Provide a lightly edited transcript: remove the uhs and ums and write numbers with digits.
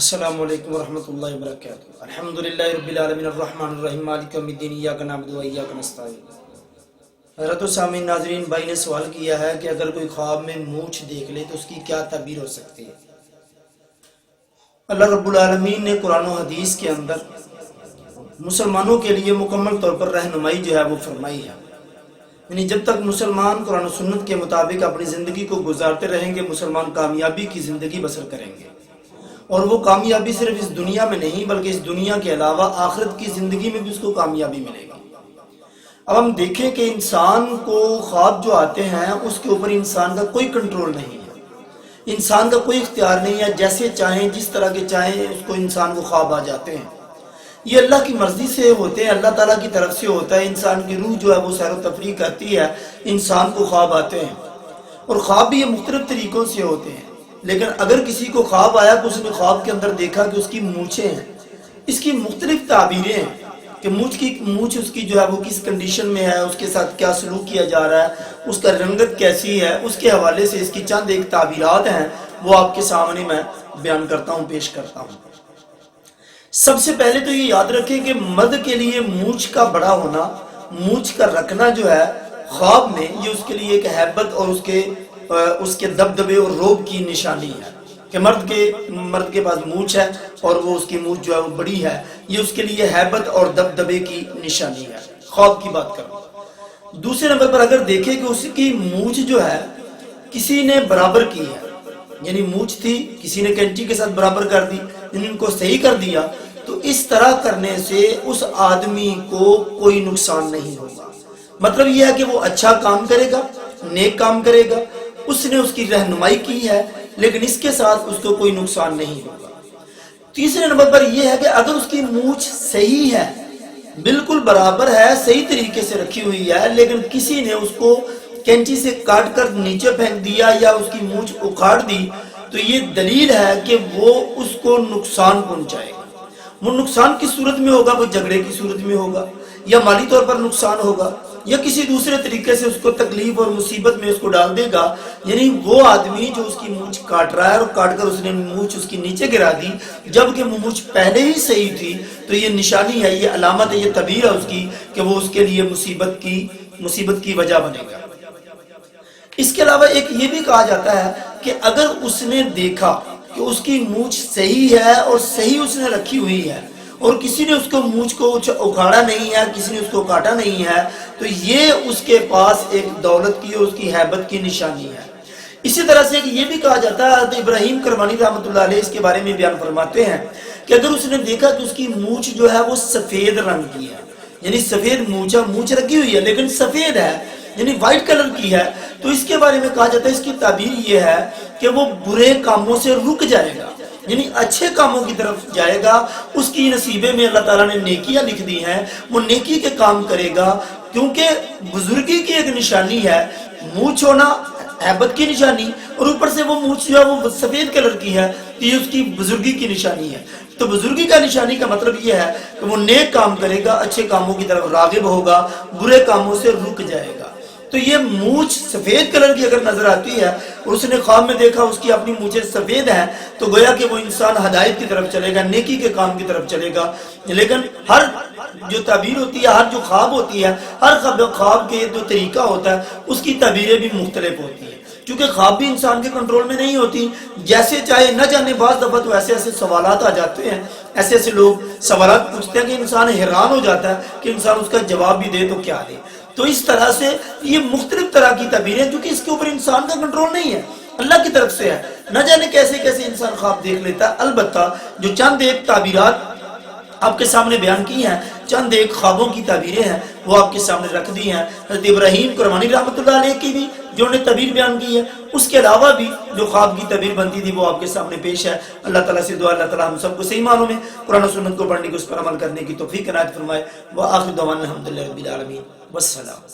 السلام علیکم ورحمۃ اللہ وبرکاتہ۔ الحمدللہ رب العالمین الرحمن الرحیم مالک یوم الدین ایاک نعبد و ایاک نستعین۔ حضرت سامعین ناظرین، بھائی نے سوال کیا ہے کہ اگر کوئی خواب میں مونچھ دیکھ لے تو اس کی کیا تعبیر ہو سکتی ہے؟ اللہ رب العالمین نے قرآن و حدیث کے اندر مسلمانوں کے لیے مکمل طور پر رہنمائی جو ہے وہ فرمائی ہے۔ یعنی جب تک مسلمان قرآن و سنت کے مطابق اپنی زندگی کو گزارتے رہیں گے، مسلمان کامیابی کی زندگی بسر کریں گے، اور وہ کامیابی صرف اس دنیا میں نہیں بلکہ اس دنیا کے علاوہ آخرت کی زندگی میں بھی اس کو کامیابی ملے گی۔ اب ہم دیکھیں کہ انسان کو خواب جو آتے ہیں اس کے اوپر انسان کا کوئی کنٹرول نہیں ہے، انسان کا کوئی اختیار نہیں ہے، جیسے چاہیں جس طرح کے چاہیں اس کو انسان کو خواب آ جاتے ہیں۔ یہ اللہ کی مرضی سے ہوتے ہیں، اللہ تعالیٰ کی طرف سے ہوتا ہے۔ انسان کی روح جو ہے وہ سیر و تفریح کرتی ہے، انسان کو خواب آتے ہیں، اور خواب بھی یہ مختلف طریقوں سے ہوتے ہیں۔ لیکن اگر کسی کو خواب آیا تو اس نے خواب کے اندر دیکھا کہ اس کی مونچھیں ہیں، اس کی مختلف تعبیریں ہیں کہ مونچھ اس کی جو ہے وہ کس کنڈیشن میں ہے، اس کے ساتھ کیا سلوک کیا جا رہا ہے، اس کا رنگت کیسی ہے، اس کے حوالے سے اس کی چند ایک تعبیرات ہیں، وہ آپ کے سامنے میں بیان کرتا ہوں، پیش کرتا ہوں۔ سب سے پہلے تو یہ یاد رکھیں کہ مرد کے لیے مونچھ کا بڑا ہونا، مونچھ کا رکھنا جو ہے خواب میں، یہ اس کے لیے ایک ہیبت اور اس کے دبدبے اور روب کی نشانی ہے کہ مرد کے پاس مونچھ ہے اور وہ اس کی مونچھ جو ہے وہ بڑی ہے، یہ اس کے لیے ہیبت اور دبدبے کی نشانی ہے۔ خواب کی بات کروں، دوسرے نمبر پر اگر دیکھیں کہ اس کی مونچھ جو ہے کسی نے برابر کی ہے، یعنی مونچھ تھی کسی نے کینچی کے ساتھ برابر کر دی، یعنی ان کو صحیح کر دیا، تو اس طرح کرنے سے اس آدمی کو کوئی نقصان نہیں ہوگا۔ مطلب یہ ہے کہ وہ اچھا کام کرے گا، نیک کام کرے گا، اس نے اس کی رہنمائی کی ہے، لیکن اس کے ساتھ اس کو کوئی نقصان نہیں ہوگا۔ تیسرے نمبر پر یہ ہے کہ اگر اس کی مونچھ صحیح ہے، بالکل برابر ہے، صحیح طریقے سے رکھی ہوئی ہے، لیکن کسی نے اس کو کینچی سے کاٹ کر نیچے پھینک دیا یا اس کی مونچھ اکھاڑ دی، تو یہ دلیل ہے کہ وہ اس کو نقصان پہنچائے گا۔ وہ نقصان کس صورت میں ہوگا؟ وہ جھگڑے کی صورت میں ہوگا، یا مالی طور پر نقصان ہوگا، یا کسی دوسرے طریقے سے اس کو تکلیف اور مصیبت میں اس کو ڈال دے گا۔ یعنی وہ آدمی جو اس کی مونچھ کاٹ رہا ہے اور کاٹ کر اس نے مونچھ اس کی نیچے گرا دی، جبکہ وہ مونچھ پہلے ہی صحیح تھی، تو یہ نشانی ہے، یہ علامت ہے، یہ تعبیر ہے اس کی کہ وہ اس کے لیے مصیبت کی وجہ بنے گا۔ اس کے علاوہ ایک یہ بھی کہا جاتا ہے کہ اگر اس نے دیکھا کہ اس کی مونچھ صحیح ہے اور صحیح اس نے رکھی ہوئی ہے، اور کسی نے اس کو مونچھ کو اکھاڑا نہیں ہے، کسی نے اس کو کاٹا نہیں ہے، تو یہ اس کے پاس ایک دولت کی اور اس کی ہیبت کی نشانی ہے۔ اسی طرح سے یہ بھی کہا جاتا ہے، حضرت ابراہیم کرمانی رحمۃ اللہ علیہ اس کے بارے میں بیان فرماتے ہیں کہ اگر اس نے دیکھا کہ اس کی مونچھ جو ہے وہ سفید رنگ کی ہے، یعنی سفید مونچھ رکھی ہوئی ہے لیکن سفید ہے، یعنی وائٹ کلر کی ہے، تو اس کے بارے میں کہا جاتا ہے، اس کی تعبیر یہ ہے کہ وہ برے کاموں سے رک جائے گا، یعنی اچھے کاموں کی طرف جائے گا۔ اس کی نصیبے میں اللہ تعالیٰ نے نیکیاں لکھ دی ہیں، وہ نیکی کے کام کرے گا، کیونکہ بزرگی کی ایک نشانی ہے مونچھ ہونا، ہیبت کی نشانی، اور اوپر سے وہ مونچھ جو ہے وہ سفید کلر کی ہے، تو یہ اس کی بزرگی کی نشانی ہے۔ تو بزرگی کا نشانی کا مطلب یہ ہے کہ وہ نیک کام کرے گا، اچھے کاموں کی طرف راغب ہوگا، برے کاموں سے رک جائے گا۔ تو یہ مونچھ سفید کلر کی اگر نظر آتی ہے اور اس نے خواب میں دیکھا اس کی اپنی مونچھیں سفید ہیں، تو گویا کہ وہ انسان ہدایت کی طرف چلے گا، نیکی کے کام کی طرف چلے گا۔ لیکن ہر جو تعبیر ہوتی ہے، ہر جو خواب ہوتی ہے، ہر خواب کے جو طریقہ ہوتا ہے اس کی تعبیریں بھی مختلف ہوتی ہیں، کیونکہ خواب بھی انسان کے کنٹرول میں نہیں ہوتی، جیسے چاہے نہ جانے بعض دفعہ تو ایسے سوالات آ جاتے ہیں، ایسے لوگ سوالات پوچھتے ہیں کہ انسان حیران ہو جاتا ہے کہ انسان اس کا جواب بھی دے تو کیا دے۔ تو اس طرح سے یہ مختلف طرح کی تعبیریں، کیونکہ اس کے اوپر انسان کا کنٹرول نہیں ہے، اللہ کی طرف سے ہے، نہ جانے کیسے انسان خواب دیکھ لیتا ہے۔ البتہ جو چند ایک تعبیرات آپ کے سامنے بیان کی ہیں، چند ایک خوابوں کی تعبیریں ہیں، وہ آپ کے سامنے رکھ دی ہیں۔ حضرت ابراہیم کرمانی رحمۃ اللہ علیہ کی بھی جو انہوں نے تعبیر بیان کی ہے، اس کے علاوہ بھی جو خواب کی تعبیر بنتی تھی وہ آپ کے سامنے پیش ہے۔ اللہ تعالیٰ سے دعا، اللہ تعالیٰ ہم سب کو صحیح معنوں میں قرآن و سنت کو پڑھنے کی، اس پر عمل کرنے کی توفیق عنایت فرمائے۔ وآخر دعوانا الحمدللہ رب العالمین، والسلام۔